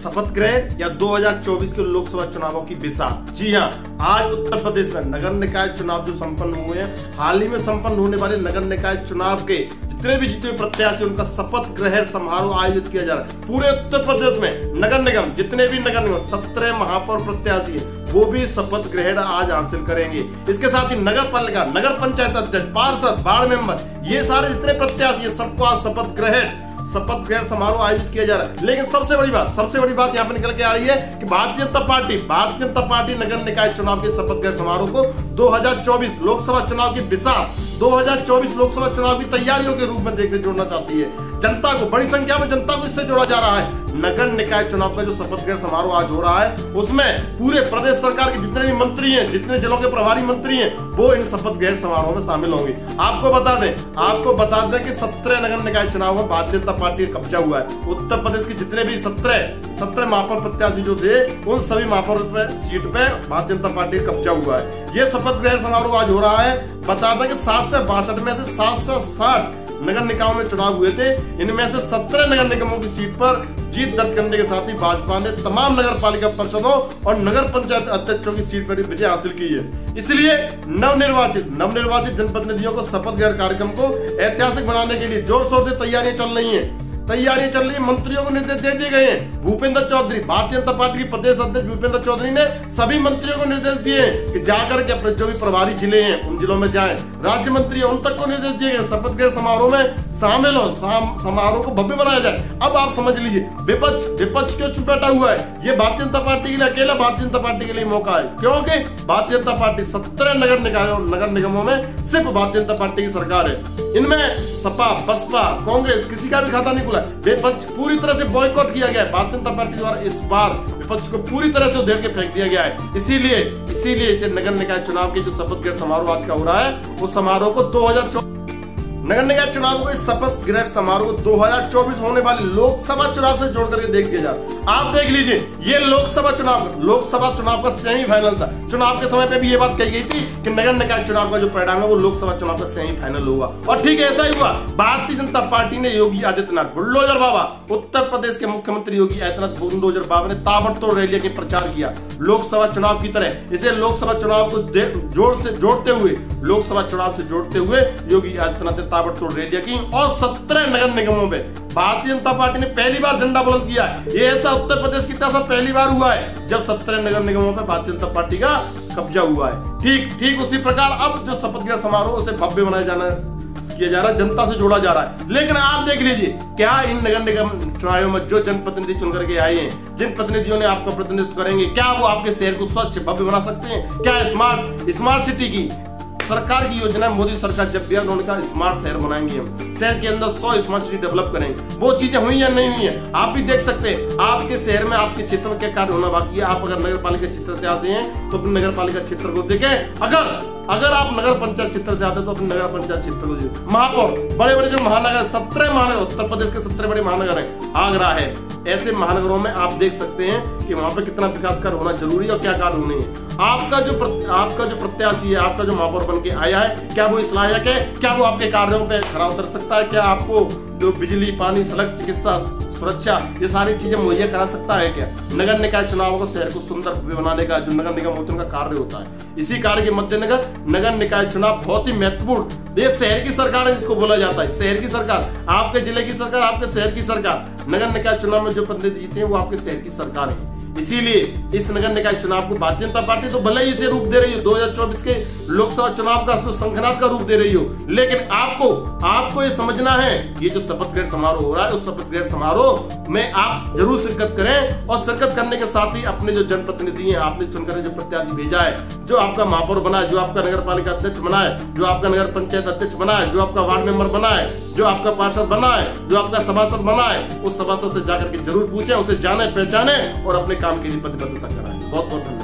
शपथ ग्रहण या 2024 के लोकसभा चुनावों की बिसात। जी हाँ, आज उत्तर प्रदेश में नगर निकाय चुनाव जो संपन्न हुए हैं, हाल ही में संपन्न होने वाले नगर निकाय चुनाव के जितने भी जीते हुए प्रत्याशी उनका शपथ ग्रहण समारोह आयोजित किया जा रहा है। पूरे उत्तर प्रदेश में नगर निगम जितने भी नगर निगम 17 महापौर प्रत्याशी है वो भी शपथ ग्रहण आज हासिल करेंगे। इसके साथ ही नगर पालिका, नगर पंचायत अध्यक्ष, पार्षद, वार्ड मेंबर, ये सारे जितने प्रत्याशी है सबको आज शपथ ग्रहण समारोह आयोजित किया जा रहा है। लेकिन सबसे बड़ी बात यहाँ पे निकल के आ रही है कि भारतीय जनता पार्टी नगर निकाय चुनाव के शपथ ग्रहण समारोह को 2024 लोकसभा चुनाव की बिसात, 2024 लोकसभा चुनाव की तैयारियों के रूप में जोड़ना चाहती है। जनता को, बड़ी संख्या में जनता को इससे जोड़ा जा रहा है। नगर निकाय चुनाव का जो शपथ ग्रहण समारोह आज हो रहा है उसमें पूरे प्रदेश सरकार के जितने भी मंत्री हैं, जितने जिलों के प्रभारी मंत्री हैं, वो इन शपथ ग्रहण समारोह में शामिल होंगे। आपको बता दें कि 17 नगर निकाय चुनाव में भारतीय जनता पार्टी का कब्जा हुआ है। उत्तर प्रदेश के जितने भी 17 महापौर प्रत्याशी जो थे उन सभी महापौर सीट पे भारतीय जनता पार्टी का कब्जा हुआ है। ये शपथ ग्रहण समारोह आज हो रहा है। बता दें कि 762 में से 760 नगर निकायों में चुनाव हुए थे। इनमें से 17 नगर निगमों की सीट पर जीत दर्ज करने के साथ ही भाजपा ने तमाम नगर पालिका परिषदों और नगर पंचायत अध्यक्षों की सीट पर विजय हासिल की है। इसलिए नवनिर्वाचित जनप्रतिनिधियों को शपथ ग्रहण कार्यक्रम को ऐतिहासिक बनाने के लिए जोर शोर से तैयारियां चल रही है। मंत्रियों को निर्देश दे दिए गए हैं। भूपेंद्र चौधरी, भारतीय जनता पार्टी के प्रदेश अध्यक्ष भूपेंद्र चौधरी ने सभी मंत्रियों को निर्देश दिए कि जाकर के अपने जो भी प्रभारी जिले हैं उन जिलों में जाएं। राज्य मंत्री उन तक को निर्देश दिए गए शपथ ग्रहण समारोह में शामिल हो, समारोह को भव्य बनाया जाए। अब आप समझ लीजिए विपक्ष क्यों चुप बैठा हुआ है। ये भारतीय जनता पार्टी के लिए, अकेला भारतीय जनता पार्टी के लिए मौका है, क्योंकि भारतीय जनता पार्टी 17 नगर निगमों में सिर्फ भारतीय जनता पार्टी की सरकार है। इनमें सपा, बसपा, कांग्रेस किसी का भी खाता नहीं खुला। विपक्ष पूरी तरह से बॉयकॉट किया गया है। भारतीय जनता पार्टी द्वारा इस बार विपक्ष को पूरी तरह से उधेड़ के फेंक दिया गया है। इसीलिए इसे नगर निकाय चुनाव के जो शपथ ग्रहण समारोह आज का हो रहा है उस समारोह को 2024 नगर निकाय चुनाव को, इस शपथ ग्रहण समारोह को 2024 होने वाले लोकसभा चुनाव से जोड़ करके देख दिया जाए। आप देख लीजिए, ये लोकसभा चुनाव का सेमीफाइनल था। चुनाव के समय पे भी ये बात कही गई थी कि नगर निकाय चुनाव का जो परिणाम है वो लोकसभा चुनाव का सेमीफाइनल होगा, और ठीक ऐसा ही हुआ। भारतीय जनता पार्टी ने योगी आदित्यनाथ, बुलडोजर बाबा, उत्तर प्रदेश के मुख्यमंत्री योगी आदित्यनाथ बुलडोजर बाबा ने ताबड़तोड़ रैलियों के प्रचार किया। लोकसभा चुनाव की तरह इसे लोकसभा चुनाव को लोकसभा चुनाव से जोड़ते हुए योगी आदित्यनाथ ने ताबड़तोड़ रैलियां की और 17 नगर निगमों में भारतीय जनता पार्टी ने पहली बार झंडा बुलंद किया है। ये ऐसा उत्तर प्रदेश की तरफ पहली बार हुआ है जब 17 नगर निगमों पर भारतीय जनता पार्टी का कब्जा हुआ है। ठीक उसी प्रकार अब जो शपथ ग्रहण समारोह उसे भव्य किया जा रहा है, जनता से जोड़ा जा रहा है। लेकिन आप देख लीजिए, क्या इन नगर निगम चुनावों में जो जनप्रतिनिधि चुन करके आए हैं, जिन प्रतिनिधियों ने आपका प्रतिनिधित्व करेंगे, क्या वो आपके शहर को स्वच्छ भव्य बना सकते हैं? क्या स्मार्ट सिटी की सरकार की योजना, मोदी सरकार जब भी उन्होंने कहा स्मार्ट शहर बनाएंगे, हम शहर के अंदर 100 स्मार्ट सिटी डेवलप करेंगे, वो चीजें हुई या नहीं हुई है? आप भी देख सकते हैं आपके शहर में, आपके क्षेत्र में क्या कार्य होना बाकी है। आप अगर नगर पालिका क्षेत्र से आते हैं तो अपने नगर पालिका क्षेत्र को देखें। अगर आप नगर पंचायत क्षेत्र से आते हैं तो अपने नगर पंचायत क्षेत्र को देखिए। महापौर, बड़े जो महानगर, 17 महानगर, उत्तर प्रदेश के 17 बड़े महानगर है, आगरा है, ऐसे महानगरों में आप देख सकते हैं कि वहां पे कितना विकास कार्य होना जरूरी है और क्या कार्य होने हैं। आपका जो प्रत्याशी है, आपका जो महापौर बन के आया है, क्या वो इस लायक है? क्या वो आपके कार्यों पे खरा उतर सकता है? क्या आपको जो बिजली, पानी, सड़क, चिकित्सा, सुरक्षा, ये सारी चीजें मुहैया करा सकता है क्या? नगर निकाय चुनाव को, शहर को सुंदर बनाने का जो नगर निगम होते हैं उनका कार्य होता है। इसी कार्य के मद्देनजर नगर निकाय चुनाव बहुत ही महत्वपूर्ण, ये शहर की सरकार है जिसको बोला जाता है, शहर की सरकार, आपके जिले की सरकार, आपके शहर की सरकार। नगर निकाय चुनाव में जो प्रतिनिधि जीते हैं वो आपके शहर की सरकार है। इसीलिए इस नगर निकाय चुनाव को भारतीय जनता पार्टी तो भले ही इसे रूप दे रही हो, 2024 के लोकसभा चुनाव का शंखनाद का रूप दे रही हो, लेकिन आपको ये समझना है, ये जो शपथ ग्रहण समारोह हो रहा है उस शपथ ग्रहण समारोह में आप जरूर शिरकत करें, और शिरकत करने के साथ ही अपने जो जनप्रतिनिधि हैं, आपने चुनकर जो प्रत्याशी भेजा है, जो आपका महापौर बना है, जो आपका नगर पालिका अध्यक्ष बना है, जो आपका नगर पंचायत अध्यक्ष बना है, जो आपका वार्ड मेंबर बना है, जो आपका पार्षद बना है, जो आपका सभासद बना है, उस सभासद से जाकर के जरूर पूछें, उसे जाने पहचाने और अपने काम के लिए प्रतिबद्धता कराएं। बहुत बहुत धन्यवाद।